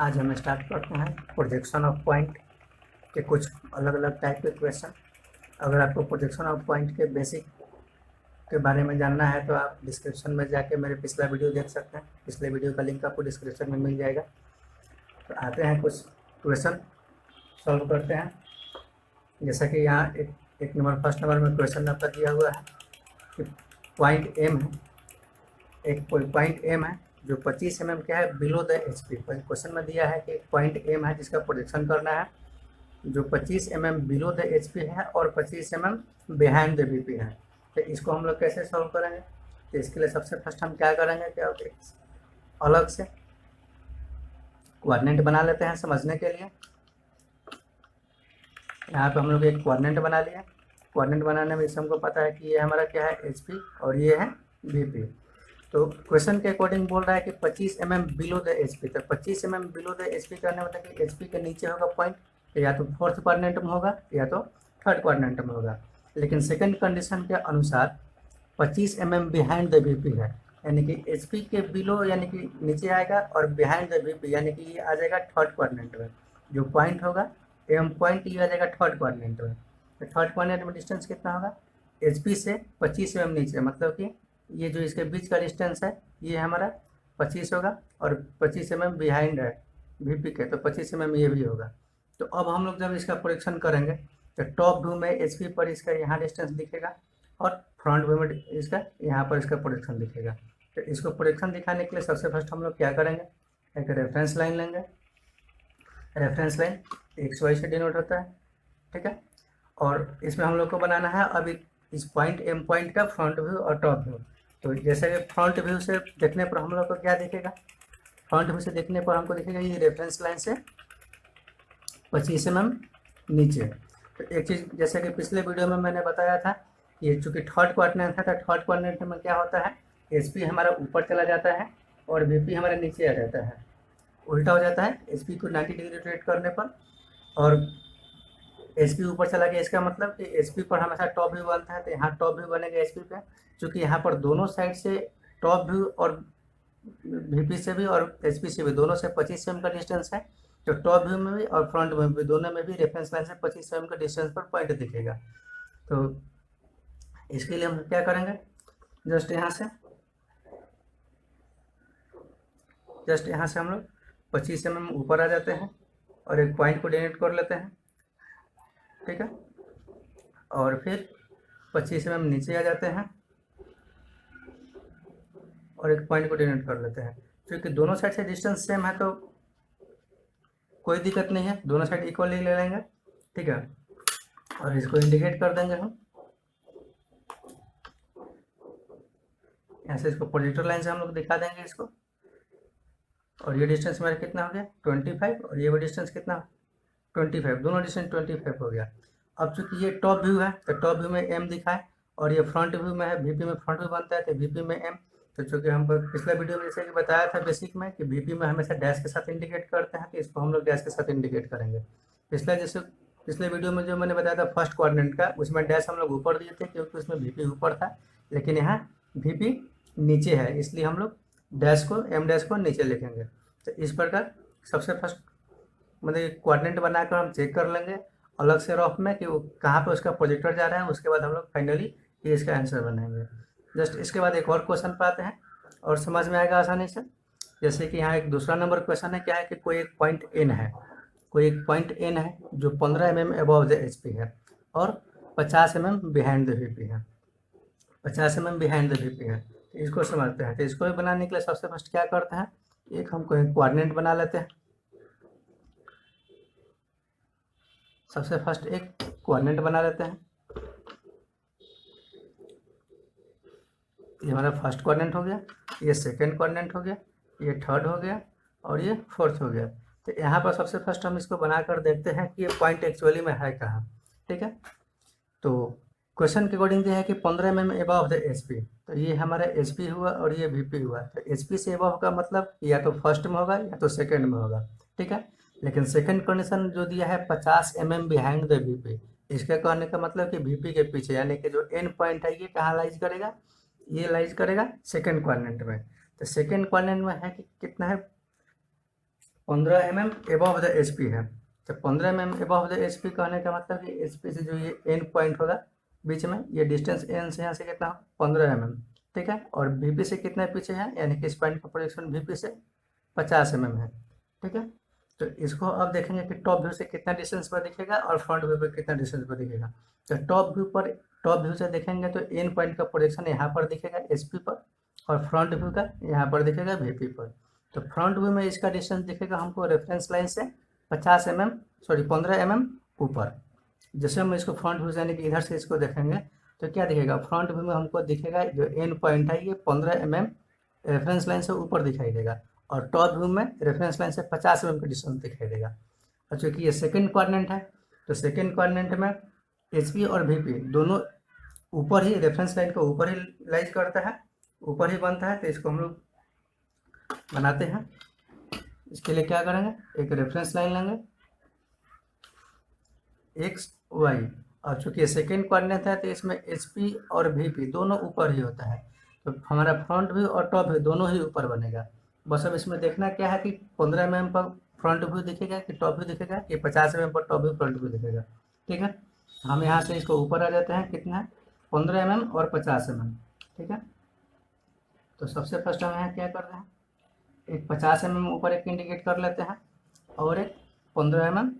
आज हम स्टार्ट करते हैं प्रोजेक्शन ऑफ पॉइंट के कुछ अलग अलग टाइप के क्वेश्चन। अगर आपको प्रोजेक्शन ऑफ पॉइंट के बेसिक के बारे में जानना है तो आप डिस्क्रिप्शन में जाके मेरे पिछला वीडियो देख सकते हैं। पिछले वीडियो का लिंक आपको डिस्क्रिप्शन में मिल जाएगा। तो आते हैं कुछ क्वेश्चन सॉल्व करते हैं। जैसा कि यहाँ एक नंबर फर्स्ट नंबर में क्वेश्चन आपका दिया हुआ है कि पॉइंट एम है, एक पॉइंट एम है जो 25 mm क्या है बिलो द HP। क्वेश्चन में दिया है कि पॉइंट एम है जिसका प्रोजेक्शन करना है जो 25 mm बिलो द HP है और 25 mm बिहाइंड द VP है। तो इसको हम लोग कैसे सॉल्व करेंगे? तो इसके लिए सबसे फर्स्ट हम क्या करेंगे कि अलग से कोऑर्डिनेट बना लेते हैं समझने के लिए। यहाँ पे हम लोग एक कोऑर्डिनेट बना लिया। कोऑर्डिनेट बनाने में इससे हमको पता है कि ये हमारा क्या है HP और ये है VP। तो क्वेश्चन के अकॉर्डिंग बोल रहा है कि 25 mm बिलो द HP। तो 25 mm बिलो द HP करने मतलब कि HP के नीचे होगा पॉइंट, तो या तो फोर्थ क्वाड्रेंट में होगा या तो थर्ड क्वाड्रेंट में होगा। लेकिन सेकंड कंडीशन के अनुसार 25 mm बिहाइंड द VP है, यानी कि HP के बिलो यानी कि नीचे आएगा और बिहाइंड द VP यानी कि ये आ जाएगा थर्ड क्वाड्रेंट में। जो पॉइंट होगा एम पॉइंट ये आ जाएगा थर्ड क्वाड्रेंट में। तो थर्ड क्वाड्रेंट में डिस्टेंस कितना होगा? HP से 25 mm नीचे, मतलब कि ये जो इसके बीच का डिस्टेंस है ये हमारा 25 होगा और 25 mm बिहाइंड है VP के, तो 25 mm ये भी होगा। तो अब हम लोग जब इसका प्रोजेक्शन करेंगे तो टॉप व्यू में HP पर इसका यहाँ डिस्टेंस दिखेगा और फ्रंट व्यू में इसका यहाँ पर इसका प्रोजेक्शन दिखेगा। तो इसको प्रोजेक्शन दिखाने के लिए सबसे फर्स्ट हम लोग क्या करेंगे, एक रेफरेंस लाइन लेंगे। रेफरेंस लाइन XY से डिनोट होता है, ठीक है। और इसमें हम लोग को बनाना है अभी इस पॉइंट एम पॉइंट का फ्रंट व्यू और टॉप व्यू। तो जैसे कि फ्रंट व्यू से देखने पर हम लोग को क्या दिखेगा? फ्रंट व्यू से देखने पर हमको दिखेगा ये रेफरेंस लाइन से 25 mm नीचे। तो एक चीज़ जैसे कि पिछले वीडियो में मैंने बताया था, ये चूँकि थर्ड क्वाड्रेंट था, तो थर्ड क्वाड्रेंट में क्या होता है, HP हमारा ऊपर चला जाता है और VP हमारा नीचे आ जाता है, उल्टा हो जाता है। HP को 90 डिग्री रोटेट करने पर और HP ऊपर चला गया, इसका मतलब कि HP पर हमेशा टॉप व्यू बनता है। तो यहाँ टॉप व्यू बनेगा HP पे, क्योंकि यहाँ पर दोनों साइड से टॉप व्यू और VP से भी और HP से भी दोनों से 25 mm का डिस्टेंस है। तो टॉप व्यू में भी और फ्रंट व्यू में भी दोनों में भी रेफरेंस लाइन से 25 mm का डिस्टेंस पर पॉइंट दिखेगा। तो इसके लिए हम क्या करेंगे, जस्ट यहाँ से हम लोग 25 mm ऊपर आ जाते हैं और एक पॉइंट को डिनोट कर लेते हैं, ठीक है। और फिर 25 mm नीचे आ जाते हैं और एक पॉइंट को डिनोट कर लेते हैं। क्योंकि दोनों साइड से डिस्टेंस सेम है तो कोई दिक्कत नहीं है, दोनों साइड इक्वली ले लेंगे, ठीक है। और इसको इंडिकेट कर देंगे हम ऐसे, इसको प्रोजेक्टर लाइन से हम लोग दिखा देंगे इसको। और ये डिस्टेंस मेरा कितना हो गया 25 और ये डिस्टेंस कितना 25, दोनों डिस्टेंस 25 हो गया। अब चूंकि ये टॉप व्यू है तो टॉप व्यू में M दिखाए और ये फ्रंट व्यू में है, VP में फ्रंट व्यू बनता है तो VP में M। तो चूंकि हम पिछले वीडियो में जैसे कि बताया था बेसिक में कि VP में हमेशा डैश के साथ इंडिकेट करते हैं, तो इसको हम लोग डैश के साथ इंडिकेट करेंगे। पिछले वीडियो में जो मैंने बताया था फर्स्ट क्वाड्रेंट का, उसमें डैश हम लोग ऊपर दिए थे क्योंकि उसमें VP ऊपर था, लेकिन यहाँ VP नीचे है, इसलिए हम लोग डैश को M डैश को नीचे लिखेंगे। तो इस प्रकार सबसे फर्स्ट मतलब कोऑर्डिनेट बनाकर हम चेक कर लेंगे अलग से रफ में कि वो कहाँ पे उसका प्रोजेक्टर जा रहा है। उसके बाद हम लोग फाइनली ये इसका आंसर बनाएंगे। जस्ट इसके बाद एक और क्वेश्चन पे आते हैं और समझ में आएगा आसानी से। जैसे कि यहाँ एक दूसरा नंबर क्वेश्चन है, क्या है कि कोई एक पॉइंट N है, कोई एक पॉइंट N है जो 15 mm अबव द HP है और 50 mm बिहाइंड द VP है, 50 mm बिहाइंड द VP है। तो इसको समझते हैं। तो इसको भी बनाने के लिए सबसे फर्स्ट क्या करते हैं, एक हम कोई कोऑर्डिनेट बना लेते हैं। सबसे फर्स्ट एक कोऑर्डिनेट बना लेते हैं। ये हमारा फर्स्ट कोऑर्डिनेट हो गया, ये सेकंड कोऑर्डिनेट हो गया, ये थर्ड हो गया और ये फोर्थ हो गया। तो यहाँ पर सबसे फर्स्ट हम इसको बनाकर देखते हैं कि ये पॉइंट एक्चुअली में है कहाँ, ठीक है। तो क्वेश्चन के अकॉर्डिंग ये है कि 15 mm अबव द HP। तो ये हमारा HP हुआ और ये VP हुआ। तो HP से अबव का मतलब या तो फर्स्ट में होगा या तो सेकंड में होगा, ठीक है। लेकिन सेकंड कंडीशन जो दिया है 50 mm बिहाइंड द VP, इसके कहने का मतलब कि VP के पीछे, यानी कि जो एन पॉइंट है ये कहाँ लाइज करेगा, ये लाइज करेगा सेकंड क्वाड्रेंट में। तो सेकंड क्वाड्रेंट में है कि कितना है 15 mm above the H P है। तो 15 mm above the H P कहने का मतलब कि एच पी से जो ये एंड पॉइंट होगा बीच में, ये डिस्टेंस एन से यहाँ से कितना 15 mm, ठीक है। और वीपी से कितना पीछे है, यानी कि इस पॉइंट का प्रोजेक्शन वीपी से 50 mm है, ठीक है। तो इसको अब देखेंगे कि टॉप व्यू से कितना डिस्टेंस पर दिखेगा और फ्रंट व्यू पर कितना डिस्टेंस पर दिखेगा। तो टॉप व्यू से देखेंगे तो एन पॉइंट का प्रोजेक्शन यहाँ पर दिखेगा एचपी पर, और फ्रंट व्यू का यहाँ पर दिखेगा वीपी पर। तो फ्रंट व्यू में इसका डिस्टेंस दिखेगा हमको रेफरेंस लाइन से 15 mm ऊपर। जैसे हम इसको फ्रंट व्यू यानी कि इधर से इसको देखेंगे तो क्या दिखेगा, फ्रंट व्यू में हमको दिखेगा जो एंड पॉइंट है ये 15 mm रेफरेंस लाइन से ऊपर दिखाई देगा, और टॉप व्यू में रेफरेंस लाइन से 50 mm का डिस्टेंस दिखाई देगा। और चूँकि ये सेकेंड क्वाड्रेंट है तो सेकेंड क्वाड्रेंट में एच पी और वी पी दोनों ऊपर ही, रेफरेंस लाइन को ऊपर ही लाइज करता है, ऊपर ही बनता है। तो इसको हम लोग बनाते हैं। इसके लिए क्या करेंगे, एक रेफरेंस लाइन लेंगे एक्स वाई, और चूँकि सेकेंड क्वाड्रेंट है तो इसमें एच पी और वी पी दोनों ऊपर ही होता है, तो हमारा फ्रंट व्यू और टॉप व्यू दोनों ही ऊपर बनेगा। बस अब इसमें देखना क्या है कि 15 mm पर फ्रंट व्यू दिखेगा कि टॉप व्यू दिखेगा, कि 50 mm पर टॉप व्यू फ्रंट व्यू दिखेगा, ठीक है। हम यहाँ से इसको ऊपर आ जाते हैं, कितना है 15 mm और 50 mm, ठीक है। तो सबसे फर्स्ट हम यहाँ क्या कर रहे हैं, एक 50 mm ऊपर एक इंडिकेट कर लेते हैं और एक 15 mm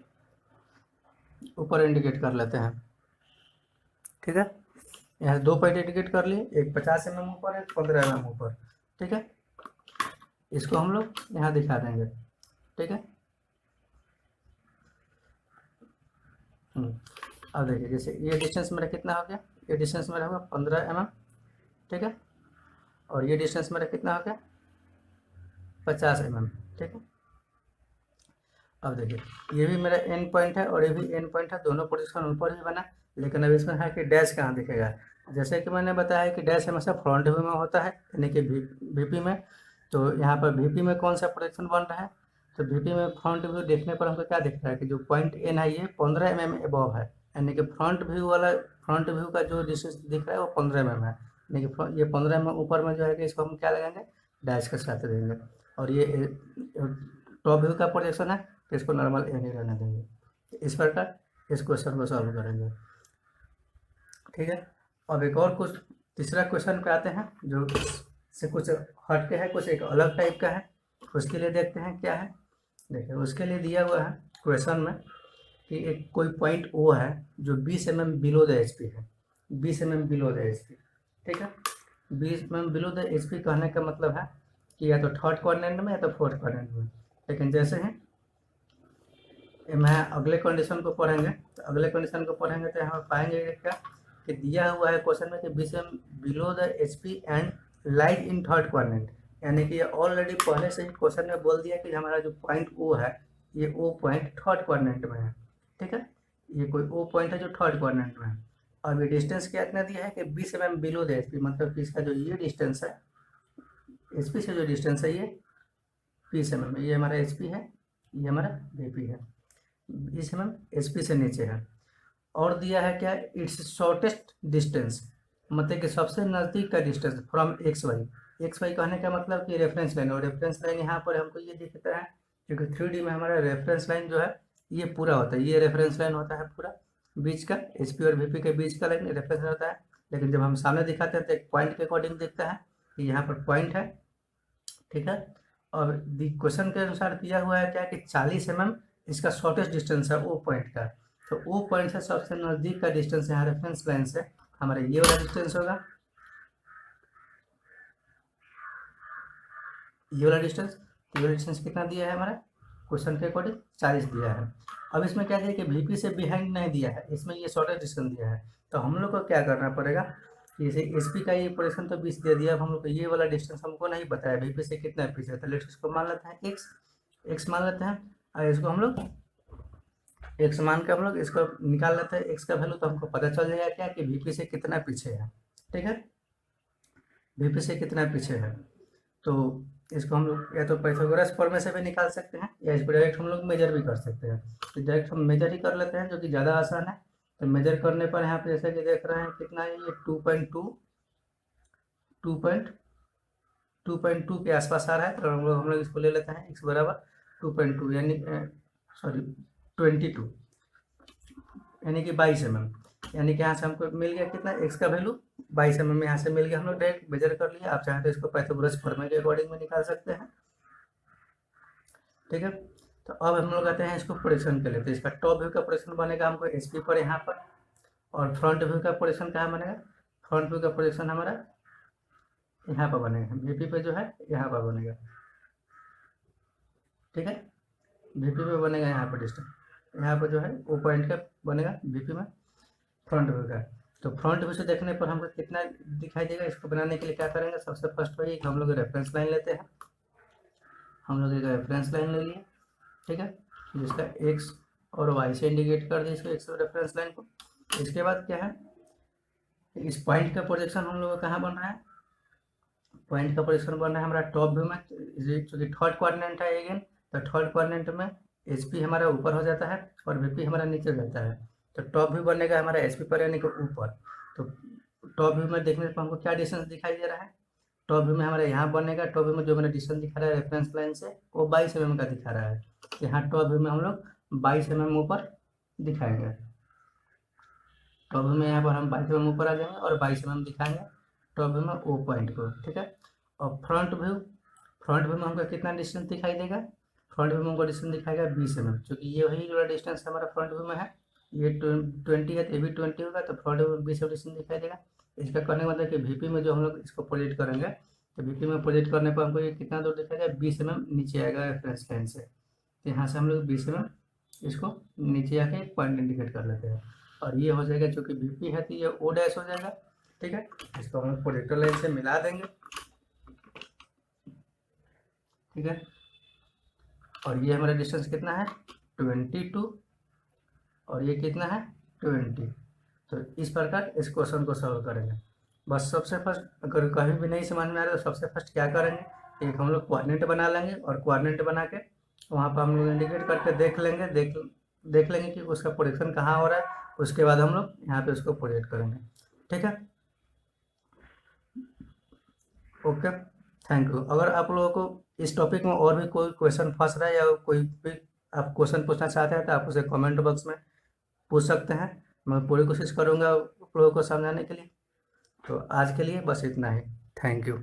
ऊपर इंडिकेट कर लेते हैं, ठीक है। यहाँ से 2 पॉइंट इंडिकेट कर लिए, एक 50 mm ऊपर एक 15 mm ऊपर, ठीक है। इसको हम लोग यहाँ दिखा देंगे, ठीक है। अब देखिए जैसे ये डिस्टेंस मेरा कितना हो गया, ये डिस्टेंस मेरा होगा 15 mm, ठीक है। और ये डिस्टेंस मेरा कितना हो गया 50 mm, ठीक है। अब देखिए ये भी मेरा एंड पॉइंट है और ये भी एंड पॉइंट है, दोनों पोजीशन ऊपर ही बना। लेकिन अब इसमें है कि डैश कहाँ दिखेगा, जैसे कि मैंने बताया कि डैश हमेशा फ्रंट व्यू में होता है, यानी कि वीपी में। तो यहाँ पर वीपी में कौन सा प्रोजेक्शन बन रहा है, तो वीपी में फ्रंट व्यू देखने पर हमको क्या दिख रहा है कि जो पॉइंट एन है ये 15 mm एबव है, यानी कि फ्रंट व्यू का जो डिस्टेंस दिख रहा है वो 15 mm है, यानी कि ये 15 mm ऊपर में जो है कि इसको हम क्या लगाएंगे, डैश के साथ देंगे। और ये टॉप व्यू का प्रोजेक्शन है तो इसको नॉर्मल एन ही रहने देंगे। इस प्रकार इस क्वेश्चन को सॉल्व करेंगे, ठीक है। अब एक और कुछ तीसरा क्वेश्चन पे आते हैं जो से कुछ हट के है, कुछ एक अलग टाइप का है। उसके लिए देखते हैं क्या है। देखिए उसके लिए दिया हुआ है क्वेश्चन में कि एक कोई पॉइंट ओ है जो 20 mm below the H P है, 20 mm below the H P, ठीक है। 20 mm below the H P कहने का मतलब है कि या तो थर्ड क्वाड्रेंट में या तो फोर्थ क्वाड्रेंट में। लेकिन जैसे हैं मैं अगले कंडीशन को पढ़ेंगे, तो अगले कंडीशन को पढ़ेंगे तो यहाँ पाएंगे कि क्या कि दिया हुआ है क्वेश्चन में कि 20 mm below the H P and light in third quadrant, यानी कि ये ऑलरेडी पहले से ही क्वेश्चन में बोल दिया कि हमारा जो पॉइंट ओ है ये ओ पॉइंट थर्ड क्वाड्रेंट में है, ठीक है। ये कोई ओ पॉइंट है जो थर्ड क्वाड्रेंट में है। और ये डिस्टेंस क्या इतना दिया है कि 20 mm below the H P, मतलब कि इसका जो ये डिस्टेंस है एच पी से जो डिस्टेंस है ये 20 mm, ये हमारा एच पी है, ये हमारा वी पी है, 20 mm एच पी से नीचे है। और दिया है क्या, इट्स शॉर्टेस्ट डिस्टेंस, मतलब कि सबसे नज़दीक का डिस्टेंस फ्रॉम एक्स वाई कहने का मतलब कि रेफरेंस लाइन, और रेफरेंस लाइन यहाँ पर हमको ये दिखता है क्योंकि 3D में हमारा रेफरेंस लाइन जो है ये पूरा होता है, ये रेफरेंस लाइन होता है पूरा बीच का, एच पी और वी पी के बीच का लाइन रेफरेंस लाइन होता है। लेकिन जब हम सामने दिखाते हैं तो एक पॉइंट के अकॉर्डिंग दिखता है कि यहाँ पर पॉइंट है, ठीक है। और क्वेश्चन के अनुसार दिया हुआ है क्या कि 40 mm इसका शॉर्टेस्ट डिस्टेंस है ओ पॉइंट का। तो ओ पॉइंट से सबसे नज़दीक का डिस्टेंस यहाँ रेफरेंस लाइन से हमारा ये वाला डिस्टेंस होगा, ये वाला डिस्टेंस। ये वाला डिस्टेंस कितना दिया है हमारा क्वेश्चन के अकॉर्डिंग 40 दिया है। अब इसमें क्या दिया कि वीपी से बिहाइंड नहीं दिया है, इसमें ये शॉर्टेस्ट डिस्टेंस दिया है। तो हम लोग को क्या करना पड़ेगा, जैसे एचपी का ये पोजीशन तो 20 दे दिया, अब हम लोग को ये वाला डिस्टेंस हमको नहीं बताया वीपी से कितना पीछे है, तो लेट्स इसको मान लेते हैं एक्स मान लेते हैं, और इसको हम लोग एक्स मान के हम लोग इसको निकाल लेते हैं एक्स का वैल्यू, तो हमको पता चल जाएगा क्या कि वीपी से कितना पीछे है, ठीक है। वीपी से कितना पीछे है, तो इसको हम लोग या तो पाइथागोरस फॉर्मूले से भी निकाल सकते हैं या इसको डायरेक्ट हम लोग मेजर भी कर सकते हैं। तो डायरेक्ट हम मेजर ही कर लेते हैं जो कि ज़्यादा आसान है। तो मेजर करने पर यहाँ पे जैसे कि देख रहे हैं कितना है ये 2.2 के आसपास आ रहा है। तो हम लोग इसको ले लेते हैं x बराबर 2.2 यानी 22 यानी कि 22 यानी कि यहाँ से हमको मिल गया कितना, एक्स का वैल्यू 22 यहाँ से मिल गया, हम लोग डायरेक्ट मेजर कर लिया। आप चाहें तो इसको पाइथागोरस प्रमेय के अकॉर्डिंग में निकाल सकते हैं। ठीक है, तो अब हम लोग आते हैं इसको प्रोजेक्शन के लिए। तो इसका टॉप व्यू का प्रोजेक्शन बनेगा हमको एच पी पर यहाँ पर, और फ्रंट व्यू का प्रोजेक्शन कहाँ बनेगा, फ्रंट व्यू का प्रोजेक्शन हमारा यहाँ पर बनेगा, वीपी पे जो है यहाँ पर बनेगा। ठीक है, वीपी पे बनेगा यहाँ पर डिस्टेंस, यहाँ पर जो है वो पॉइंट का बनेगा वीपी में फ्रंट व्यू का। तो फ्रंट व्यू से देखने पर हमको कितना दिखाई देगा, इसको बनाने के लिए क्या करेंगे, सबसे फर्स्ट वही हम लोग रेफरेंस लाइन लेते हैं। हम लोग एक रेफरेंस लाइन ले लिए, ठीक है, जिसका एक्स और वाई से इंडिकेट कर दिए इसको, एक्स रेफरेंस लाइन को। इसके बाद क्या है, इस पॉइंट का प्रोजेक्शन हम लोग कहाँ बन रहा है, पॉइंट का प्रोजेक्शन बन रहा है हमारा टॉप व्यू में, क्योंकि थर्ड क्वाड्रेंट है अगेन, तो थर्ड क्वाड्रेंट में एच पी हमारा ऊपर हो जाता है और वीपी हमारा नीचे रहता है। तो टॉप व्यू बनेगा हमारा एच पी पर यानी कि ऊपर। तो टॉप व्यू में देखने पर हमको क्या डिस्टेंस दिखाई दे रहा है, टॉप व्यू में हमारा यहाँ बनेगा, टॉप व्यू में जो मैंने डिस्टेंस दिखा रहा है रेफरेंस लाइन से वो 22 का दिखा रहा है। यहाँ टॉप व्यू में हम लोग 22 ऊपर दिखाएंगे, टॉप व्यू में यहाँ पर हम 22 ऊपर आ जाएंगे और 22 दिखाएंगे टॉप व्यू में ओ पॉइंट को। ठीक है, और फ्रंट व्यू में हमको कितना डिस्टेंस दिखाई देगा, फ्रंट व्यू में हमको डिस्टेंस दिखाएगा 20 क्योंकि ये वही जो डिस्टेंस हमारा फ्रंट व्यू में है, ये 20 है तो ये भी 20 होगा, तो फ्रंट व्यू में 20 डिस्टेंस दिखाई देगा। इसका करने का मतलब कि वीपी में जो हम लोग इसको प्रोजेक्ट करेंगे, तो वीपी में प्रोजेक्ट करने पर हमको ये कितना दूर दिखाएगा, 20 नीचे आएगा रेफरेंस लाइन से। तो यहाँ से हम लोग 20 इसको नीचे आके पॉइंट इंडिकेट कर लेते हैं, और ये हो जाएगा चूँकि वीपी है तो ये ओ डैश हो जाएगा। ठीक है, इसको हम लोग प्रोजेक्टर लाइन से मिला देंगे। ठीक है, और ये हमारा डिस्टेंस कितना है 22 और ये कितना है 20। तो इस प्रकार इस क्वेश्चन को सॉल्व करेंगे। बस सबसे फर्स्ट अगर कहीं भी नहीं समझ में आ रहा तो सबसे फर्स्ट क्या करेंगे, एक हम लोग कोऑर्डिनेट बना लेंगे, और कोऑर्डिनेट बना के वहाँ पर हम लोग इंडिकेट करके देख लेंगे कि उसका प्रोजेक्शन कहाँ हो रहा है। उसके बाद हम लोग यहाँ पे उसको प्रोजेक्ट करेंगे। ठीक है, ओके, थैंक यू। अगर आप लोगों को इस टॉपिक में और भी कोई क्वेश्चन फंस रहा है या कोई भी आप क्वेश्चन पूछना चाहते हैं तो आप उसे कमेंट बॉक्स में पूछ सकते हैं, मैं पूरी कोशिश करूँगा आप लोगों को समझाने के लिए। तो आज के लिए बस इतना ही, थैंक यू।